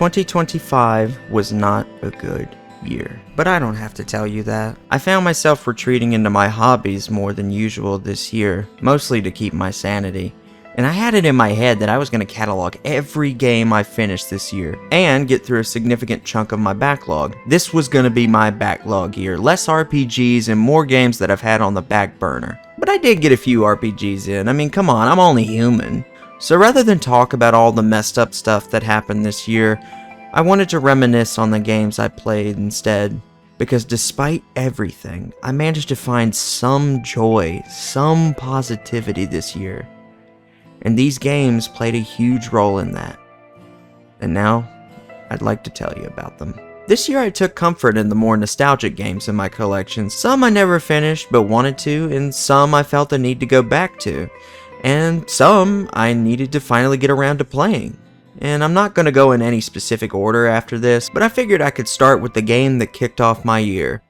2025 was not a good year. But I don't have to tell you that. I found myself retreating into my hobbies more than usual this year, mostly to keep my sanity. And I had it in my head that I was going to catalog every game I finished this year, and get through a significant chunk of my backlog. This was going to be my backlog year, less RPGs and more games that I've had on the back burner. But I did get a few RPGs in, I mean come on, I'm only human. So rather than talk about all the messed up stuff that happened this year, I wanted to reminisce on the games I played instead, because despite everything, I managed to find some joy, some positivity this year. And these games played a huge role in that. And now, I'd like to tell you about them. This year I took comfort in the more nostalgic games in my collection. Some I never finished but wanted to, and some I felt the need to go back to. And some I needed to finally get around to playing. And I'm not going to go in any specific order after this, but I figured I could start with the game that kicked off my year.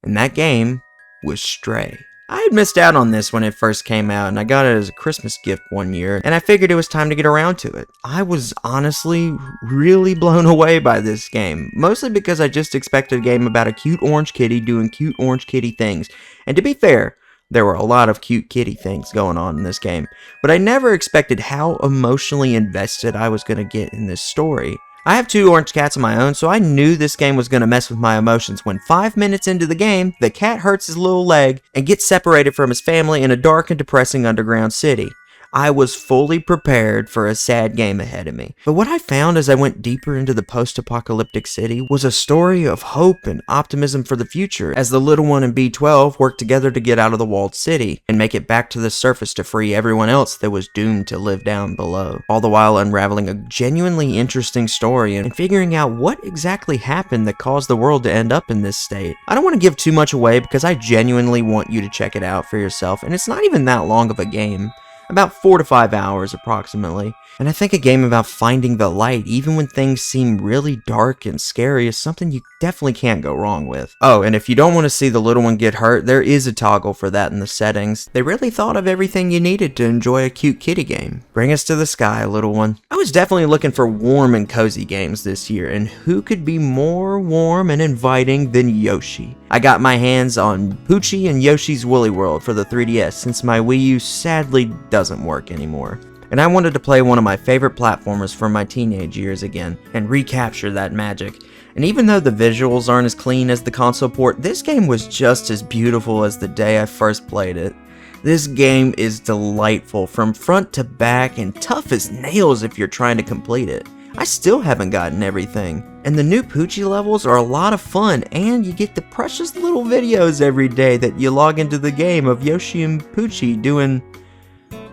And that game was Stray. I had missed out on this when it first came out, and I got it as a Christmas gift one year, and I figured it was time to get around to it. I was honestly really blown away by this game, mostly because I just expected a game about a cute orange kitty doing cute orange kitty things. And to be fair, there were a lot of cute kitty things going on in this game, but I never expected how emotionally invested I was going to get in this story. I have 2 orange cats of my own, so I knew this game was going to mess with my emotions when 5 minutes into the game, the cat hurts his little leg and gets separated from his family in a dark and depressing underground city. I was fully prepared for a sad game ahead of me. But what I found as I went deeper into the post-apocalyptic city was a story of hope and optimism for the future as the little one and B12 worked together to get out of the walled city and make it back to the surface to free everyone else that was doomed to live down below, all the while unraveling a genuinely interesting story and figuring out what exactly happened that caused the world to end up in this state. I don't want to give too much away because I genuinely want you to check it out for yourself, and it's not even that long of a game. About 4 to 5 hours approximately. And I think a game about finding the light, even when things seem really dark and scary, is something you definitely can't go wrong with. Oh, and if you don't want to see the little one get hurt, there is a toggle for that in the settings. They really thought of everything you needed to enjoy a cute kitty game. Bring us to the sky, little one. I was definitely looking for warm and cozy games this year, and who could be more warm and inviting than Yoshi? I got my hands on Poochie and Yoshi's Woolly World for the 3DS since my Wii U sadly doesn't work anymore. And I wanted to play one of my favorite platformers from my teenage years again, and recapture that magic. And even though the visuals aren't as clean as the console port, this game was just as beautiful as the day I first played it. This game is delightful from front to back and tough as nails if you're trying to complete it. I still haven't gotten everything. And the new Poochie levels are a lot of fun, and you get the precious little videos every day that you log into the game of Yoshi and Poochie doing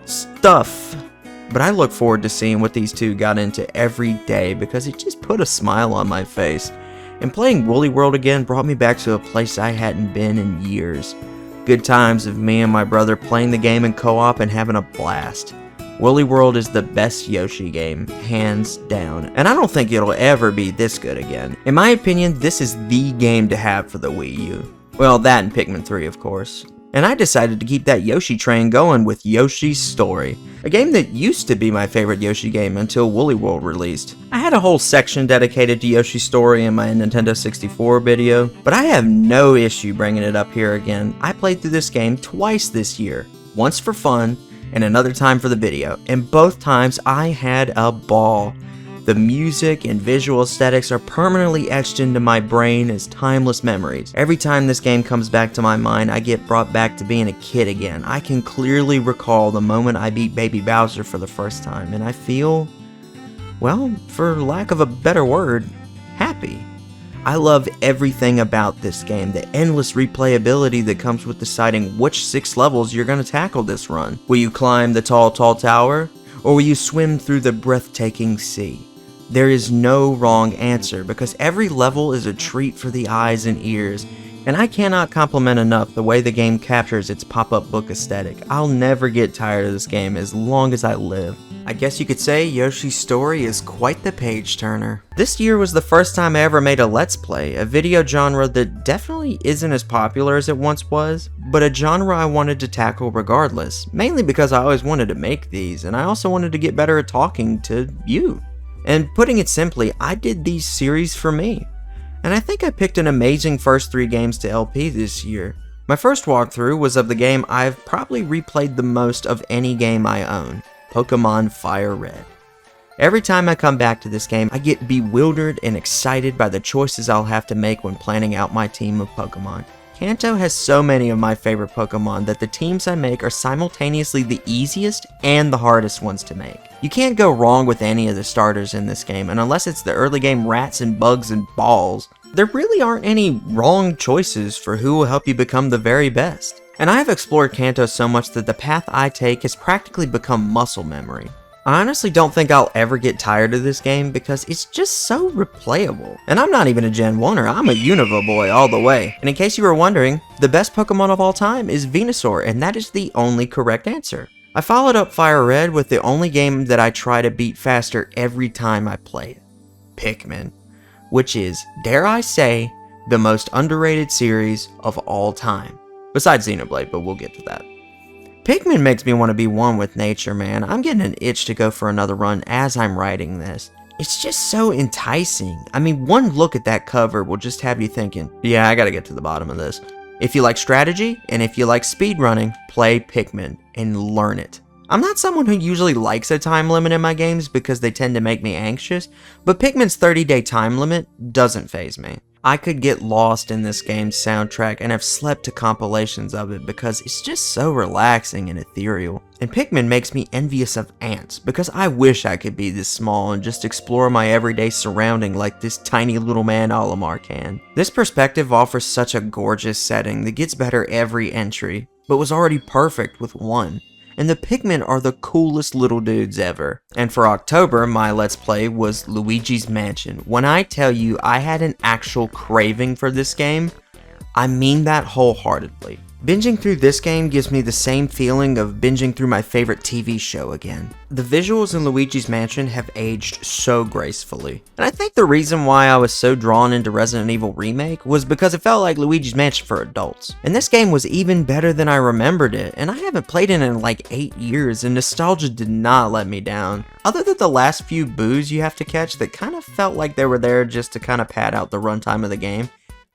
stuff. But I look forward to seeing what these two got into every day because it just put a smile on my face. And playing Woolly World again brought me back to a place I hadn't been in years. Good times of me and my brother playing the game in co-op and having a blast. Woolly World is the best Yoshi game, hands down, and I don't think it'll ever be this good again. In my opinion, this is the game to have for the Wii U. Well, that and Pikmin 3, of course. And I decided to keep that Yoshi train going with Yoshi's Story, a game that used to be my favorite Yoshi game until Woolly World released. I had a whole section dedicated to Yoshi's Story in my Nintendo 64 video, but I have no issue bringing it up here again. I played through this game twice this year, once for fun and another time for the video, and both times I had a ball. The music and visual aesthetics are permanently etched into my brain as timeless memories. Every time this game comes back to my mind, I get brought back to being a kid again. I can clearly recall the moment I beat Baby Bowser for the first time, and I feel, well, for lack of a better word, happy. I love everything about this game, the endless replayability that comes with deciding which 6 levels you're going to tackle this run. Will you climb the tall tower, or will you swim through the breathtaking sea? There is no wrong answer because every level is a treat for the eyes and ears, and I cannot compliment enough the way the game captures its pop-up book aesthetic. I'll never get tired of this game as long as I live. I guess you could say Yoshi's Story is quite the page turner. This year was the first time I ever made a Let's Play, a video genre that definitely isn't as popular as it once was, but a genre I wanted to tackle regardless, mainly because I always wanted to make these, and I also wanted to get better at talking to you. And putting it simply, I did these series for me. And I think I picked an amazing first 3 games to LP this year. My first walkthrough was of the game I've probably replayed the most of any game I own, Pokémon FireRed. Every time I come back to this game, I get bewildered and excited by the choices I'll have to make when planning out my team of Pokémon. Kanto has so many of my favorite Pokémon that the teams I make are simultaneously the easiest and the hardest ones to make. You can't go wrong with any of the starters in this game, and unless it's the early game rats and bugs and balls, there really aren't any wrong choices for who will help you become the very best. And I have explored Kanto so much that the path I take has practically become muscle memory. I honestly don't think I'll ever get tired of this game because it's just so replayable. And I'm not even a Gen 1er, I'm a Unova boy all the way. And in case you were wondering, the best Pokemon of all time is Venusaur, and that is the only correct answer. I followed up FireRed with the only game that I try to beat faster every time I play it, Pikmin, which is, dare I say, the most underrated series of all time. Besides Xenoblade, but we'll get to that. Pikmin makes me want to be one with nature, man. I'm getting an itch to go for another run as I'm writing this. It's just so enticing. I mean, one look at that cover will just have you thinking, yeah, I gotta get to the bottom of this. If you like strategy, and if you like speedrunning, play Pikmin and learn it. I'm not someone who usually likes a time limit in my games because they tend to make me anxious, but Pikmin's 30-day time limit doesn't faze me. I could get lost in this game's soundtrack and have slept to compilations of it because it's just so relaxing and ethereal. And Pikmin makes me envious of ants because I wish I could be this small and just explore my everyday surrounding like this tiny little man Olimar can. This perspective offers such a gorgeous setting that gets better every entry, but was already perfect with one. And the Pikmin are the coolest little dudes ever. And for October, my Let's Play was Luigi's Mansion. When I tell you I had an actual craving for this game, I mean that wholeheartedly. Binging through this game gives me the same feeling of binging through my favorite TV show again. The visuals in Luigi's Mansion have aged so gracefully. And I think the reason why I was so drawn into Resident Evil Remake was because it felt like Luigi's Mansion for adults. And this game was even better than I remembered it, and I haven't played it in like 8 years, and nostalgia did not let me down. Other than the last few boos you have to catch that kind of felt like they were there just to kind of pad out the runtime of the game,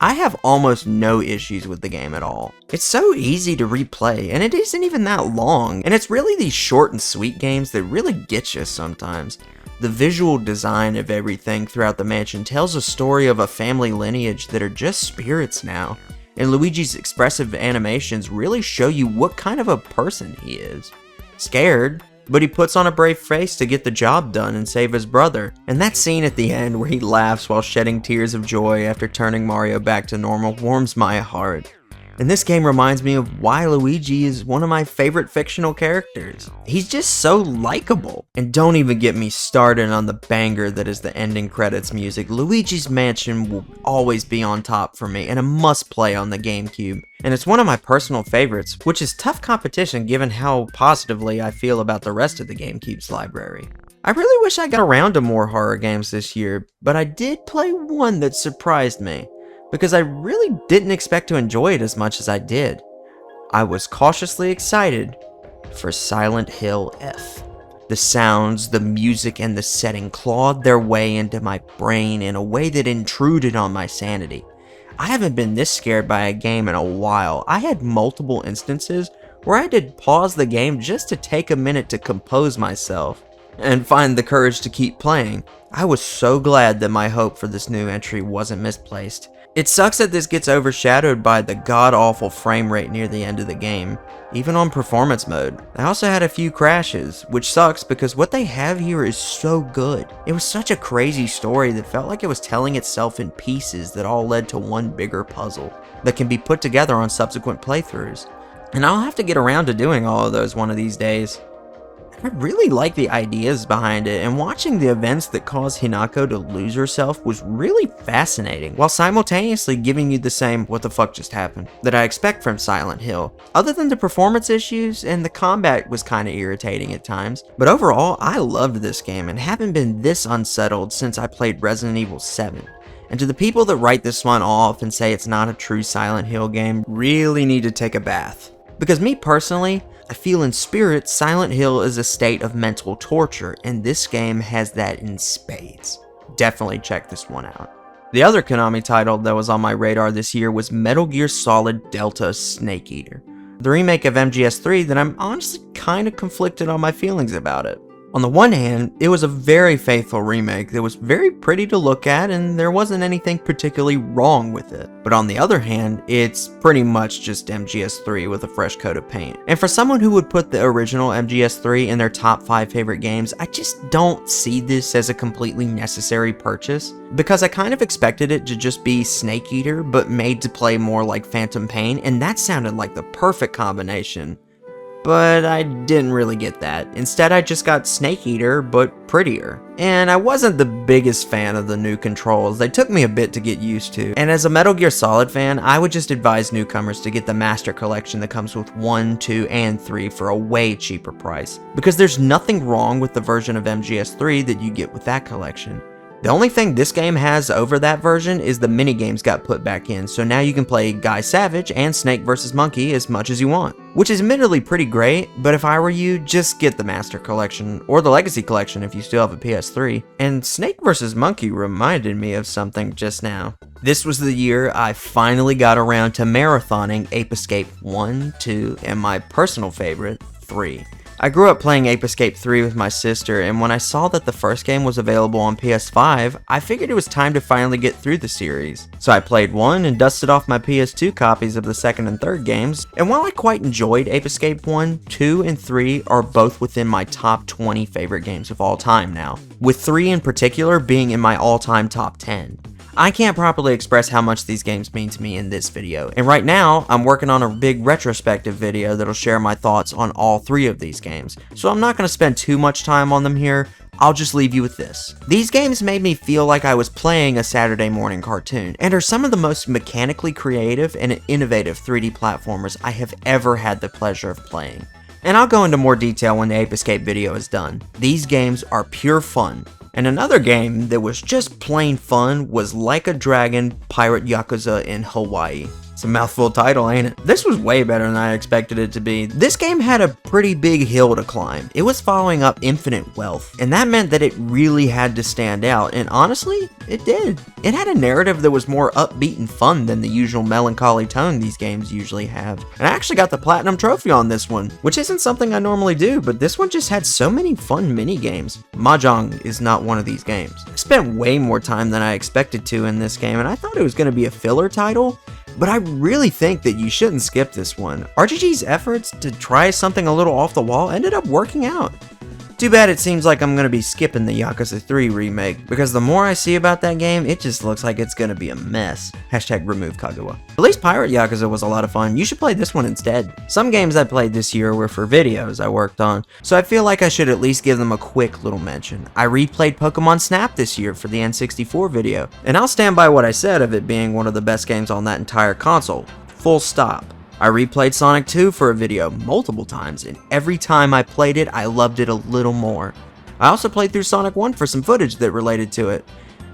I have almost no issues with the game at all. It's so easy to replay, and it isn't even that long, and it's really these short and sweet games that really get you sometimes. The visual design of everything throughout the mansion tells a story of a family lineage that are just spirits now, and Luigi's expressive animations really show you what kind of a person he is. Scared, but he puts on a brave face to get the job done and save his brother. And that scene at the end where he laughs while shedding tears of joy after turning Mario back to normal warms my heart. And this game reminds me of why Luigi is one of my favorite fictional characters. He's just so likable. And don't even get me started on the banger that is the ending credits music. Luigi's Mansion will always be on top for me and a must play on the GameCube. And it's one of my personal favorites, which is tough competition given how positively I feel about the rest of the GameCube's library. I really wish I got around to more horror games this year, but I did play one that surprised me, because I really didn't expect to enjoy it as much as I did. I was cautiously excited for Silent Hill F. The sounds, the music, and the setting clawed their way into my brain in a way that intruded on my sanity. I haven't been this scared by a game in a while. I had multiple instances where I did pause the game just to take a minute to compose myself and find the courage to keep playing. I was so glad that my hope for this new entry wasn't misplaced. It sucks that this gets overshadowed by the god-awful frame rate near the end of the game, even on performance mode. I also had a few crashes, which sucks because what they have here is so good. It was such a crazy story that felt like it was telling itself in pieces that all led to one bigger puzzle that can be put together on subsequent playthroughs. And I'll have to get around to doing all of those one of these days. I really like the ideas behind it, and watching the events that cause Hinako to lose herself was really fascinating, while simultaneously giving you the same "what the fuck just happened" that I expect from Silent Hill. Other than the performance issues, and the combat was kinda irritating at times, but overall, I loved this game and haven't been this unsettled since I played Resident Evil 7. And to the people that write this one off and say it's not a true Silent Hill game, really need to take a bath. Because me personally, I feel in spirit, Silent Hill is a state of mental torture, and this game has that in spades. Definitely check this one out. The other Konami title that was on my radar this year was Metal Gear Solid Delta Snake Eater, the remake of MGS3 that I'm honestly kinda conflicted on my feelings about it. On the one hand, it was a very faithful remake that was very pretty to look at and there wasn't anything particularly wrong with it. But on the other hand, it's pretty much just MGS3 with a fresh coat of paint. And for someone who would put the original MGS3 in their top 5 favorite games, I just don't see this as a completely necessary purchase. Because I kind of expected it to just be Snake Eater, but made to play more like Phantom Pain, and that sounded like the perfect combination. But I didn't really get that. Instead, I just got Snake Eater, but prettier. And I wasn't the biggest fan of the new controls. They took me a bit to get used to. And as a Metal Gear Solid fan, I would just advise newcomers to get the Master Collection that comes with 1, 2, and 3 for a way cheaper price. Because there's nothing wrong with the version of MGS3 that you get with that collection. The only thing this game has over that version is the minigames got put back in, so now you can play Guy Savage and Snake vs. Monkey as much as you want. Which is admittedly pretty great, but if I were you, just get the Master Collection, or the Legacy Collection if you still have a PS3. And Snake vs. Monkey reminded me of something just now. This was the year I finally got around to marathoning Ape Escape 1, 2, and my personal favorite, 3. I grew up playing Ape Escape 3 with my sister, and when I saw that the first game was available on PS5, I figured it was time to finally get through the series. So I played 1 and dusted off my PS2 copies of the second and third games, and while I quite enjoyed Ape Escape 1, 2, and 3 are both within my top 20 favorite games of all time now, with 3 in particular being in my all-time top 10. I can't properly express how much these games mean to me in this video, and right now, I'm working on a big retrospective video that'll share my thoughts on all 3 of these games, so I'm not going to spend too much time on them here. I'll just leave you with this. These games made me feel like I was playing a Saturday morning cartoon, and are some of the most mechanically creative and innovative 3D platformers I have ever had the pleasure of playing. And I'll go into more detail when the Ape Escape video is done. These games are pure fun. And another game that was just plain fun was Like a Dragon Pirate Yakuza in Hawaii. It's a mouthful title, ain't it? This was way better than I expected it to be. This game had a pretty big hill to climb. It was following up Infinite Wealth, and that meant that it really had to stand out, and honestly, it did. It had a narrative that was more upbeat and fun than the usual melancholy tone these games usually have. And I actually got the Platinum Trophy on this one, which isn't something I normally do, but this one just had so many fun mini-games. Mahjong is not one of these games. I spent way more time than I expected to in this game, and I thought it was going to be a filler title, but I really think that you shouldn't skip this one. RGG's efforts to try something a little off the wall ended up working out. Too bad it seems like I'm going to be skipping the Yakuza 3 remake, because the more I see about that game, it just looks like it's going to be a mess. Hashtag remove Kagawa. At least Pirate Yakuza was a lot of fun. You should play this one instead. Some games I played this year were for videos I worked on, so I feel like I should at least give them a quick little mention. I replayed Pokemon Snap this year for the N64 video, and I'll stand by what I said of it being one of the best games on that entire console. Full stop. I replayed Sonic 2 for a video multiple times, and every time I played it, I loved it a little more. I also played through Sonic 1 for some footage that related to it,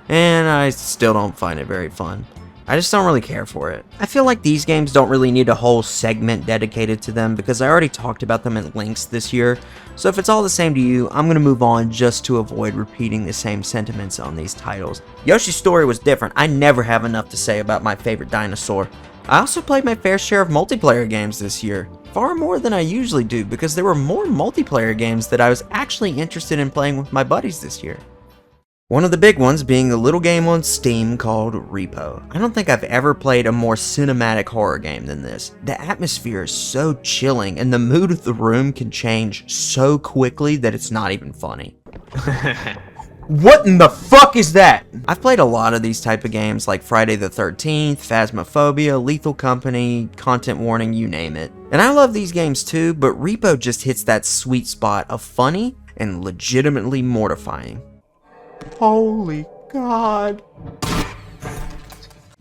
and I still don't find it very fun. I just don't really care for it. I feel like these games don't really need a whole segment dedicated to them because I already talked about them at length this year, so if it's all the same to you, I'm going to move on just to avoid repeating the same sentiments on these titles. Yoshi's Story was different. I never have enough to say about my favorite dinosaur. I also played my fair share of multiplayer games this year, far more than I usually do because there were more multiplayer games that I was actually interested in playing with my buddies this year. One of the big ones being the little game on Steam called Repo. I don't think I've ever played a more cinematic horror game than this. The atmosphere is so chilling and the mood of the room can change so quickly that it's not even funny. What in the fuck is that? I've played a lot of these type of games like Friday the 13th, Phasmophobia, Lethal Company, Content Warning, you name it. And I love these games too, but Repo just hits that sweet spot of funny and legitimately mortifying. Holy God.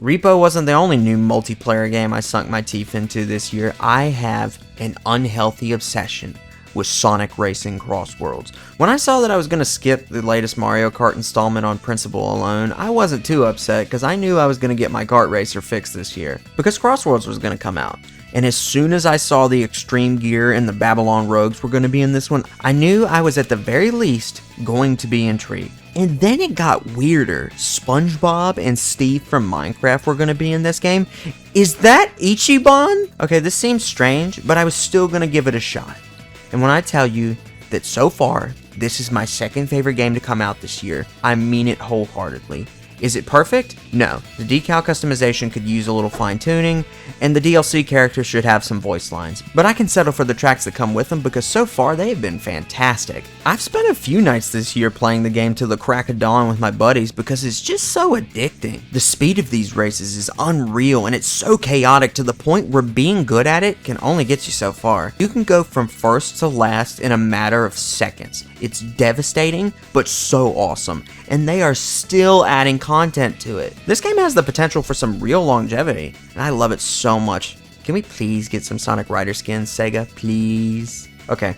Repo wasn't the only new multiplayer game I sunk my teeth into this year. I have an unhealthy obsession was Sonic Racing Crossworlds. When I saw that I was going to skip the latest Mario Kart installment on principle alone, I wasn't too upset because I knew I was going to get my kart racer fixed this year, because Crossworlds was going to come out. And as soon as I saw the Extreme Gear and the Babylon Rogues were going to be in this one, I knew I was at the very least going to be intrigued. And then it got weirder. SpongeBob and Steve from Minecraft were going to be in this game. Is that Ichiban? Okay, this seems strange, but I was still going to give it a shot. And when I tell you that so far, this is my second favorite game to come out this year, I mean it wholeheartedly. Is it perfect? No. The decal customization could use a little fine tuning, and the DLC characters should have some voice lines. But I can settle for the tracks that come with them because so far they have been fantastic. I've spent a few nights this year playing the game till the crack of dawn with my buddies because it's just so addicting. The speed of these races is unreal, and it's so chaotic to the point where being good at it can only get you so far. You can go from first to last in a matter of seconds. It's devastating, but so awesome, and they are still adding content to it. This game has the potential for some real longevity, and I love it so much. Can we please get some Sonic Rider skins, Sega? Please? Okay,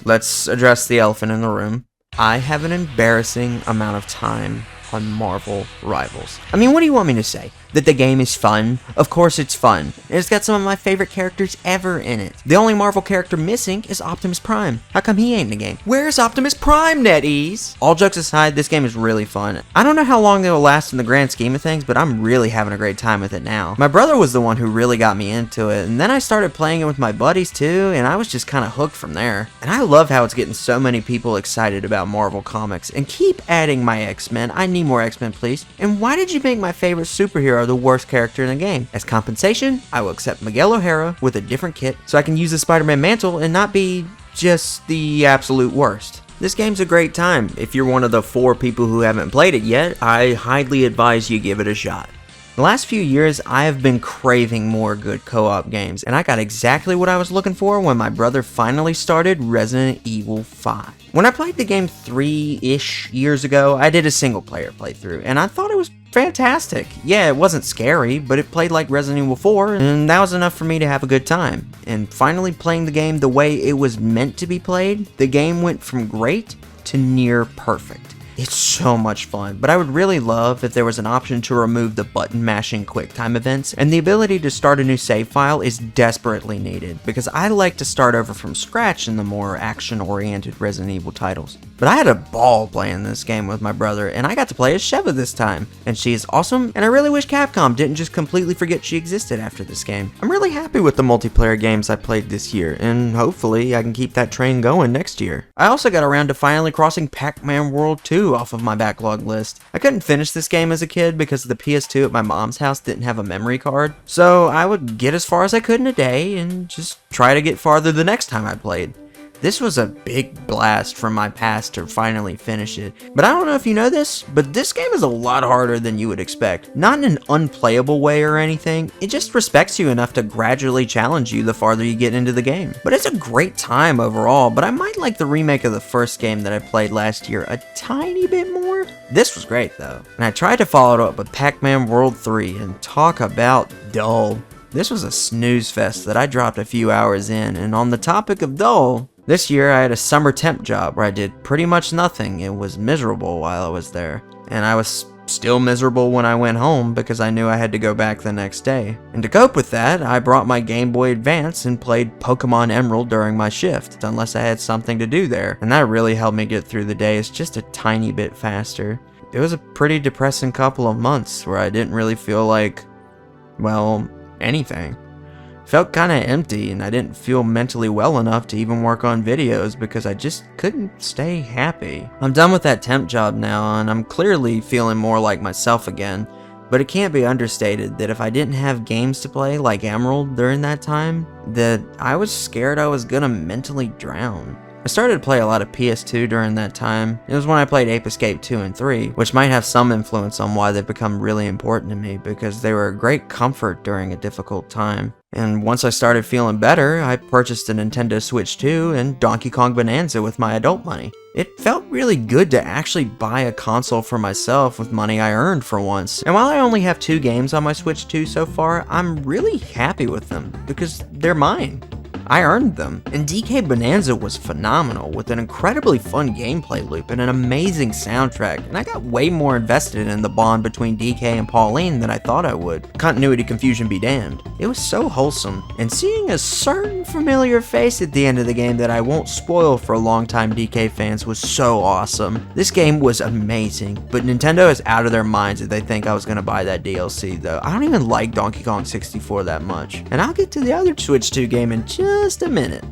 let's address the elephant in the room. I have an embarrassing amount of time on Marvel Rivals. I mean, what do you want me to say? That the game is fun? Of course it's fun. And it's got some of my favorite characters ever in it. The only Marvel character missing is Optimus Prime. How come he ain't in the game? Where's Optimus Prime, NetEase? All jokes aside, this game is really fun. I don't know how long it will last in the grand scheme of things, but I'm really having a great time with it now. My brother was the one who really got me into it, and then I started playing it with my buddies too, and I was just kind of hooked from there. And I love how it's getting so many people excited about Marvel Comics. And keep adding my X-Men. I need more X-Men, please. And why did you make my favorite superhero the worst character in the game? As compensation, I will accept Miguel O'Hara with a different kit so I can use the Spider-Man mantle and not be just the absolute worst. This game's a great time. If you're one of the 4 people who haven't played it yet, I highly advise you give it a shot. The last few years, I have been craving more good co-op games, and I got exactly what I was looking for when my brother finally started Resident Evil 5. When I played the game 3-ish years ago, I did a single player playthrough, and I thought it was fantastic. Yeah, it wasn't scary, but it played like Resident Evil 4, and that was enough for me to have a good time. And finally playing the game the way it was meant to be played, the game went from great to near perfect. It's so much fun, but I would really love if there was an option to remove the button mashing QuickTime events, and the ability to start a new save file is desperately needed, because I like to start over from scratch in the more action-oriented Resident Evil titles. But I had a ball playing this game with my brother, and I got to play as Sheva this time, and she is awesome, and I really wish Capcom didn't just completely forget she existed after this game. I'm really happy with the multiplayer games I played this year, and hopefully I can keep that train going next year. I also got around to finally crossing Pac Man World 2 off of my backlog list. I couldn't finish this game as a kid because the PS2 at my mom's house didn't have a memory card, so I would get as far as I could in a day and just try to get farther the next time I played. This was a big blast from my past to finally finish it. But I don't know if you know this, but this game is a lot harder than you would expect. Not in an unplayable way or anything, it just respects you enough to gradually challenge you the farther you get into the game. But it's a great time overall, but I might like the remake of the first game that I played last year a tiny bit more. This was great though, and I tried to follow it up with Pac Man World 3, and talk about dull. This was a snooze fest that I dropped a few hours in, and on the topic of dull, this year I had a summer temp job where I did pretty much nothing. It was miserable while I was there, and I was still miserable when I went home because I knew I had to go back the next day. And to cope with that, I brought my Game Boy Advance and played Pokémon Emerald during my shift, unless I had something to do there, and that really helped me get through the days just a tiny bit faster. It was a pretty depressing couple of months where I didn't really feel like, well, anything. Felt kinda empty, and I didn't feel mentally well enough to even work on videos because I just couldn't stay happy. I'm done with that temp job now, and I'm clearly feeling more like myself again, but it can't be understated that if I didn't have games to play like Emerald during that time, that I was scared I was gonna mentally drown. I started to play a lot of PS2 during that time. It was when I played Ape Escape 2 and 3, which might have some influence on why they've become really important to me, because they were a great comfort during a difficult time. And once I started feeling better, I purchased a Nintendo Switch 2 and Donkey Kong Bonanza with my adult money. It felt really good to actually buy a console for myself with money I earned for once. And while I only have 2 games on my Switch 2 so far, I'm really happy with them because they're mine. I earned them. And DK Bananza was phenomenal, with an incredibly fun gameplay loop and an amazing soundtrack, and I got way more invested in the bond between DK and Pauline than I thought I would. Continuity confusion be damned. It was so wholesome, and seeing a certain familiar face at the end of the game that I won't spoil for longtime DK fans was so awesome. This game was amazing, but Nintendo is out of their minds if they think I was gonna buy that DLC though. I don't even like Donkey Kong 64 that much, and I'll get to the other Switch 2 game in just a minute.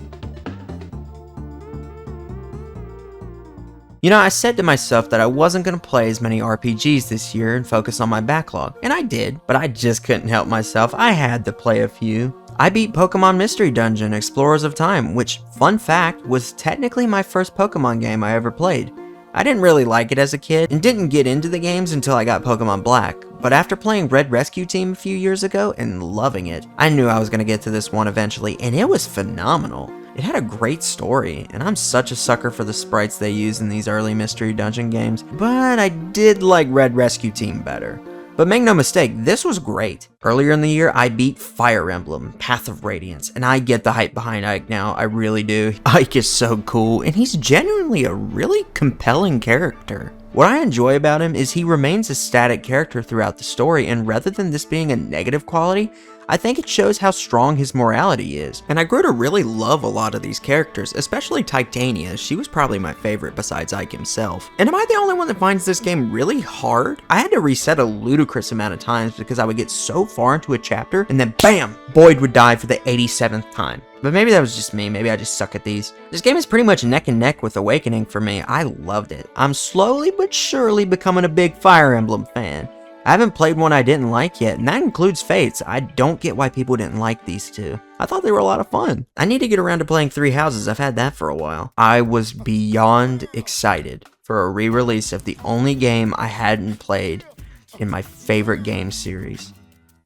You know, I said to myself that I wasn't going to play as many RPGs this year and focus on my backlog, and I did, but I just couldn't help myself. I had to play a few. I beat Pokemon Mystery Dungeon Explorers of Time, which, fun fact, was technically my first Pokemon game I ever played. I didn't really like it as a kid, and didn't get into the games until I got Pokemon Black, but after playing Red Rescue Team a few years ago and loving it, I knew I was going to get to this one eventually, and it was phenomenal. It had a great story, and I'm such a sucker for the sprites they use in these early Mystery Dungeon games, but I did like Red Rescue Team better. But make no mistake, this was great. Earlier in the year, I beat Fire Emblem, Path of Radiance, and I get the hype behind Ike now, I really do. Ike is so cool, and he's genuinely a really compelling character. What I enjoy about him is he remains a static character throughout the story, and rather than this being a negative quality, I think it shows how strong his morality is. And I grew to really love a lot of these characters, especially Titania. She was probably my favorite besides Ike himself. And am I the only one that finds this game really hard? I had to reset a ludicrous amount of times because I would get so far into a chapter and then BAM! Boyd would die for the 87th time. But maybe that was just me, maybe I just suck at these. This game is pretty much neck and neck with Awakening for me. I loved it. I'm slowly but surely becoming a big Fire Emblem fan. I haven't played one I didn't like yet, and that includes Fates. I don't get why people didn't like these two. I thought they were a lot of fun. I need to get around to playing Three Houses. I've had that for a while. I was beyond excited for a re-release of the only game I hadn't played in my favorite game series.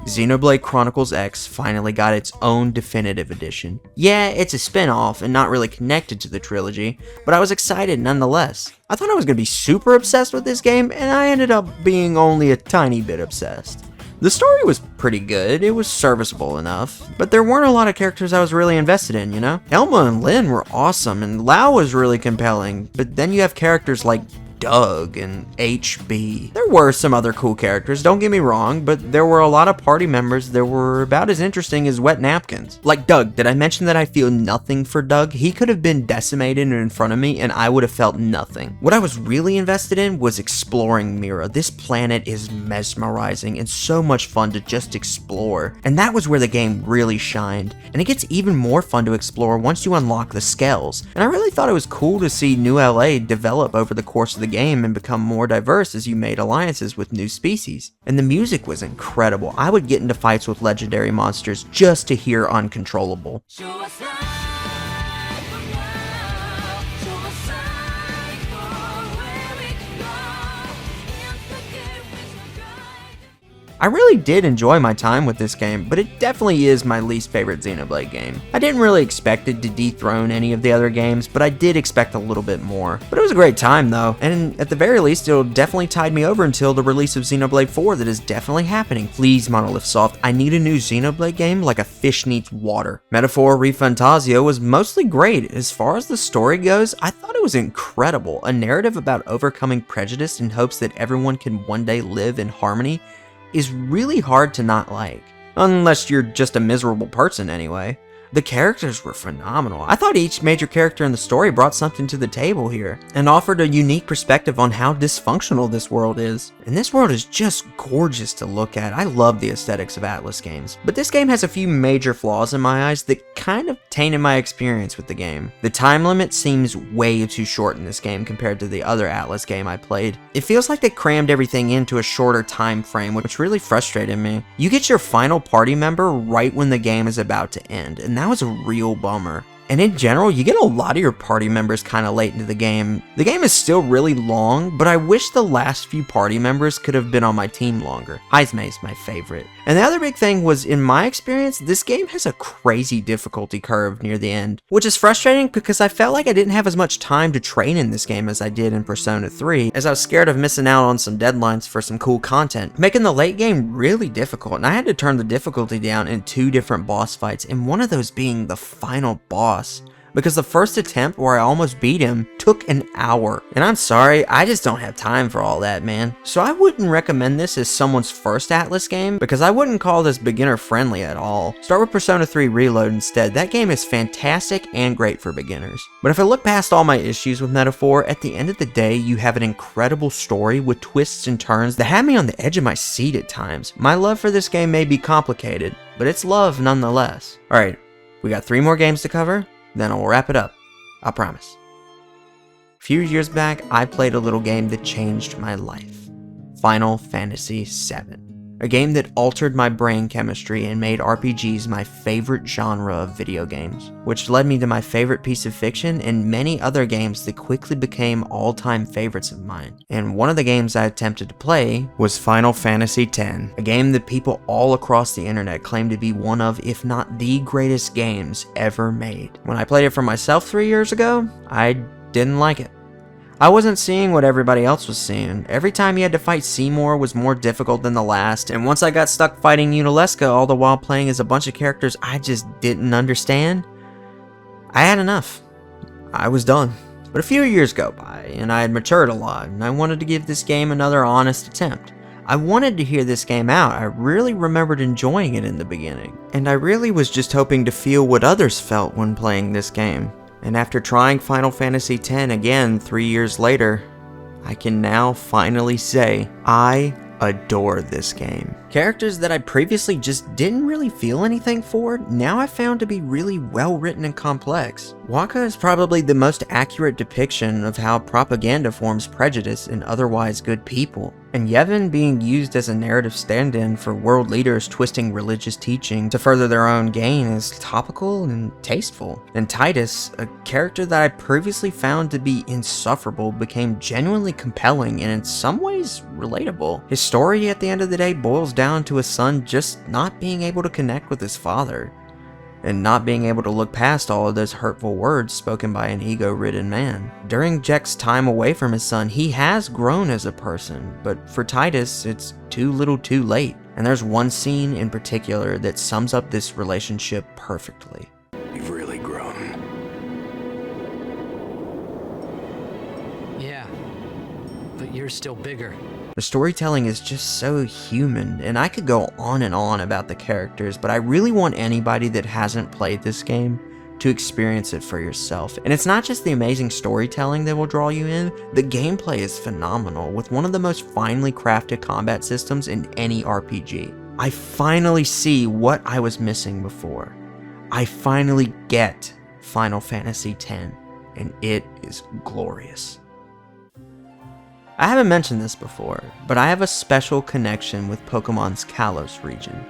Xenoblade Chronicles X finally got its own definitive edition. Yeah, it's a spin-off and not really connected to the trilogy, but I was excited nonetheless. I thought I was going to be super obsessed with this game, and I ended up being only a tiny bit obsessed. The story was pretty good, it was serviceable enough, but there weren't a lot of characters I was really invested in, you know? Elma and Lynn were awesome, and Lao was really compelling, but then you have characters like Doug and HB. There were some other cool characters, don't get me wrong, but there were a lot of party members that were about as interesting as wet napkins. Like Doug, did I mention that I feel nothing for Doug? He could have been decimated in front of me and I would have felt nothing. What I was really invested in was exploring Mira. This planet is mesmerizing and so much fun to just explore, and that was where the game really shined. And it gets even more fun to explore once you unlock the Skells, and I really thought it was cool to see New LA develop over the course of the game and become more diverse as you made alliances with new species. And the music was incredible. I would get into fights with legendary monsters just to hear Uncontrollable. I really did enjoy my time with this game, but it definitely is my least favorite Xenoblade game. I didn't really expect it to dethrone any of the other games, but I did expect a little bit more. But it was a great time though, and at the very least it'll definitely tide me over until the release of Xenoblade 4 that is definitely happening. Please, Monolith Soft, I need a new Xenoblade game like a fish needs water. Metaphor Refantazio was mostly great. As far as the story goes, I thought it was incredible. A narrative about overcoming prejudice in hopes that everyone can one day live in harmony is really hard to not like. Unless you're just a miserable person anyway. The characters were phenomenal. I thought each major character in the story brought something to the table here, and offered a unique perspective on how dysfunctional this world is. And this world is just gorgeous to look at. I love the aesthetics of Atlas games. But this game has a few major flaws in my eyes that kind of tainted my experience with the game. The time limit seems way too short in this game compared to the other Atlas game I played. It feels like they crammed everything into a shorter time frame, which really frustrated me. You get your final party member right when the game is about to end, and that was a real bummer. and in general, you get a lot of your party members kind of late into the game. The game is still really long, but I wish the last few party members could have been on my team longer. Heismei's my favorite. And the other big thing was, in my experience, this game has a crazy difficulty curve near the end, which is frustrating because I felt like I didn't have as much time to train in this game as I did in Persona 3, as I was scared of missing out on some deadlines for some cool content, making the late game really difficult, and I had to turn the difficulty down in 2 different boss fights, and one of those being the final boss. Because the first attempt where I almost beat him took an hour. And I'm sorry, I just don't have time for all that, man. So I wouldn't recommend this as someone's first Atlus game, because I wouldn't call this beginner friendly at all. Start with Persona 3 Reload instead. That game is fantastic and great for beginners. But if I look past all my issues with Metaphor, at the end of the day, you have an incredible story with twists and turns that had me on the edge of my seat at times. My love for this game may be complicated, but it's love nonetheless. Alright, we got 3 more games to cover. Then I'll wrap it up. I promise. A few years back, I played a little game that changed my life. Final Fantasy VII. A game that altered my brain chemistry and made RPGs my favorite genre of video games, which led me to my favorite piece of fiction and many other games that quickly became all-time favorites of mine. And one of the games I attempted to play was Final Fantasy X, a game that people all across the internet claim to be one of, if not the greatest games ever made. When I played it for myself 3 years ago, I didn't like it. I wasn't seeing what everybody else was seeing. Every time you had to fight Seymour was more difficult than the last, and once I got stuck fighting Unileska all the while playing as a bunch of characters I just didn't understand, I had enough. I was done. But a few years go by, and I had matured a lot, and I wanted to give this game another honest attempt. I wanted to hear this game out. I really remembered enjoying it in the beginning, and I really was just hoping to feel what others felt when playing this game. And after trying Final Fantasy X again 3 years later, I can now finally say I adore this game. Characters that I previously just didn't really feel anything for, now I found to be really well written and complex. Wakka is probably the most accurate depiction of how propaganda forms prejudice in otherwise good people, and Yevon being used as a narrative stand-in for world leaders twisting religious teaching to further their own gain is topical and tasteful. And Titus, a character that I previously found to be insufferable, became genuinely compelling and in some ways relatable. His story at the end of the day boils down to his son just not being able to connect with his father, and not being able to look past all of those hurtful words spoken by an ego-ridden man. During Jack's time away from his son, he has grown as a person, but for Titus, it's too little too late. And there's one scene in particular that sums up this relationship perfectly. You've really grown. Yeah, but you're still bigger. The storytelling is just so human, and I could go on and on about the characters, but I really want anybody that hasn't played this game to experience it for yourself. And it's not just the amazing storytelling that will draw you in, the gameplay is phenomenal, with one of the most finely crafted combat systems in any RPG. I finally see what I was missing before. I finally get Final Fantasy X, and it is glorious. I haven't mentioned this before, but I have a special connection with Pokemon's Kalos region.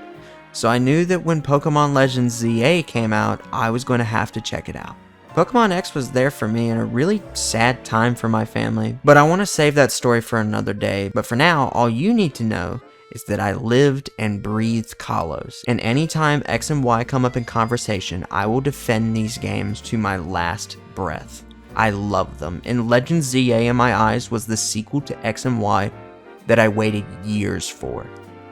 So I knew that when Pokémon Legends Z-A came out, I was going to have to check it out. Pokemon X was there for me in a really sad time for my family, but I want to save that story for another day. But for now, all you need to know is that I lived and breathed Kalos, and anytime X and Y come up in conversation, I will defend these games to my last breath. I love them, and Legends Z-A in my eyes was the sequel to X and Y that I waited years for.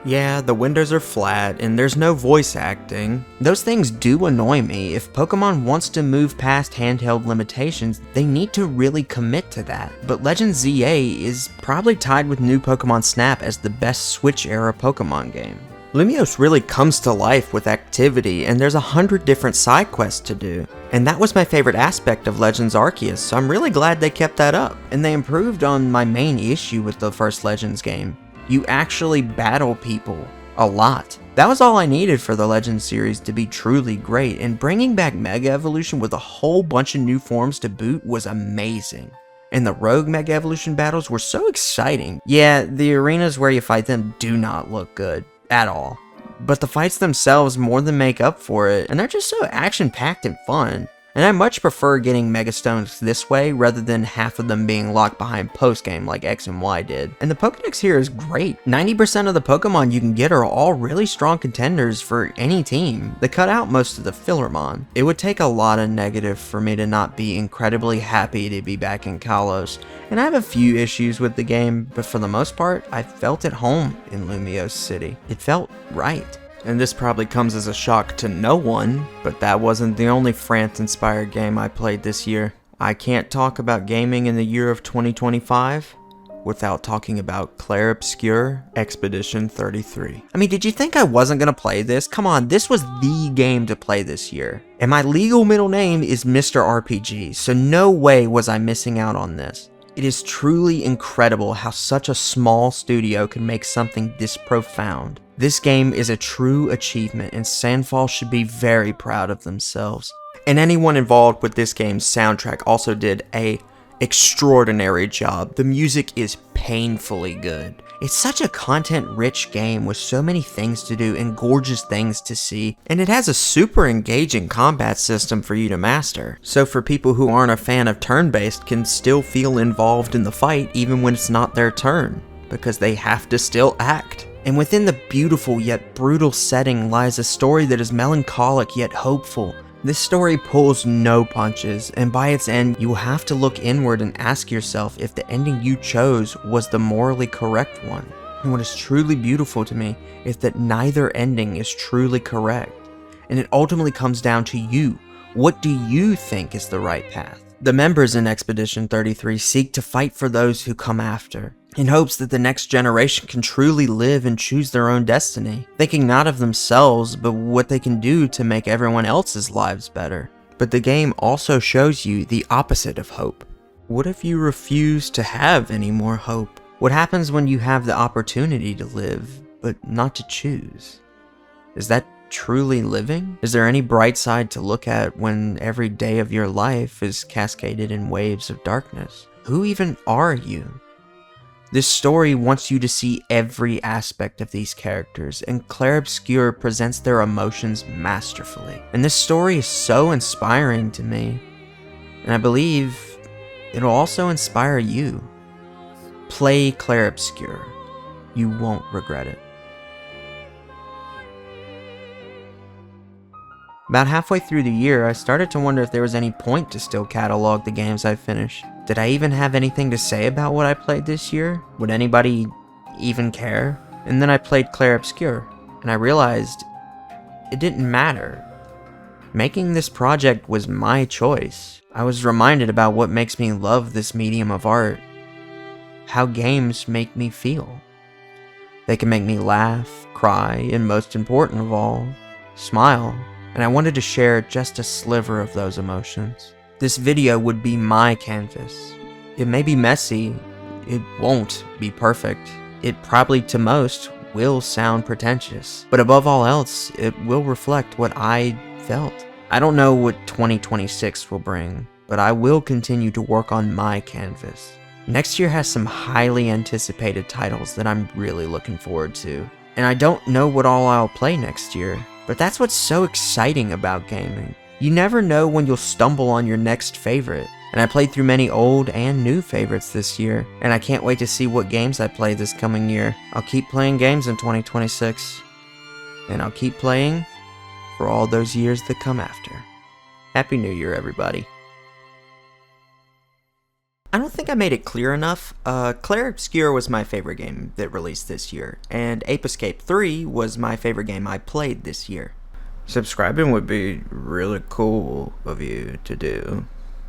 Yeah, the windows are flat, and there's no voice acting. Those things do annoy me. If Pokemon wants to move past handheld limitations, they need to really commit to that. But Legends Z-A is probably tied with New Pokemon Snap as the best Switch-era Pokemon game. Lumiose really comes to life with activity, and there's 100 different side quests to do. And that was my favorite aspect of Legends Arceus, so I'm really glad they kept that up. And they improved on my main issue with the first Legends game. You actually battle people a lot. That was all I needed for the Legends series to be truly great, and bringing back Mega Evolution with a whole bunch of new forms to boot was amazing. And the Rogue Mega Evolution battles were so exciting. Yeah, the arenas where you fight them do not look good at all, but the fights themselves more than make up for it, and they're just so action-packed and fun. And I much prefer getting Megastones this way rather than half of them being locked behind post-game like X and Y did. And the Pokédex here is great. 90% of the Pokemon you can get are all really strong contenders for any team. They cut out most of the fillermon. It would take a lot of negative for me to not be incredibly happy to be back in Kalos. And I have a few issues with the game, but for the most part, I felt at home in Lumiose City. It felt right. And this probably comes as a shock to no one, but that wasn't the only France-inspired game I played this year. I can't talk about gaming in the year of 2025 without talking about Clair Obscur Expedition 33. I mean, did you think I wasn't gonna play this? Come on, this was the game to play this year. And my legal middle name is Mr. RPG, so no way was I missing out on this. It is truly incredible how such a small studio can make something this profound. This game is a true achievement, and Sandfall should be very proud of themselves. And anyone involved with this game's soundtrack also did a extraordinary job. The music is painfully good. It's such a content-rich game with so many things to do and gorgeous things to see, and it has a super engaging combat system for you to master. So for people who aren't a fan of turn-based can still feel involved in the fight even when it's not their turn, because they have to still act. And within the beautiful yet brutal setting lies a story that is melancholic yet hopeful. This story pulls no punches, and by its end, you will have to look inward and ask yourself if the ending you chose was the morally correct one. And what is truly beautiful to me is that neither ending is truly correct, and it ultimately comes down to you. What do you think is the right path? The members in Expedition 33 seek to fight for those who come after, in hopes that the next generation can truly live and choose their own destiny, thinking not of themselves, but what they can do to make everyone else's lives better. But the game also shows you the opposite of hope. What if you refuse to have any more hope? What happens when you have the opportunity to live, but not to choose? Is that truly living? Is there any bright side to look at when every day of your life is cascaded in waves of darkness? Who even are you? This story wants you to see every aspect of these characters, and Clair Obscur presents their emotions masterfully. And this story is so inspiring to me, and I believe it'll also inspire you. Play Clair Obscur. You won't regret it. About halfway through the year, I started to wonder if there was any point to still catalog the games I finished. Did I even have anything to say about what I played this year? Would anybody even care? And then I played Clair Obscur, and I realized it didn't matter. Making this project was my choice. I was reminded about what makes me love this medium of art. How games make me feel. They can make me laugh, cry, and most important of all, smile. And I wanted to share just a sliver of those emotions. This video would be my canvas. It may be messy, it won't be perfect. It probably to most will sound pretentious, but above all else, it will reflect what I felt. I don't know what 2026 will bring, but I will continue to work on my canvas. Next year has some highly anticipated titles that I'm really looking forward to, and I don't know what all I'll play next year. But that's what's so exciting about gaming. You never know when you'll stumble on your next favorite. And I played through many old and new favorites this year, and I can't wait to see what games I play this coming year. I'll keep playing games in 2026, and I'll keep playing for all those years that come after. Happy New Year, everybody. I don't think I made it clear enough. Clair Obscur was my favorite game that released this year, and Ape Escape 3 was my favorite game I played this year. Subscribing would be really cool of you to do.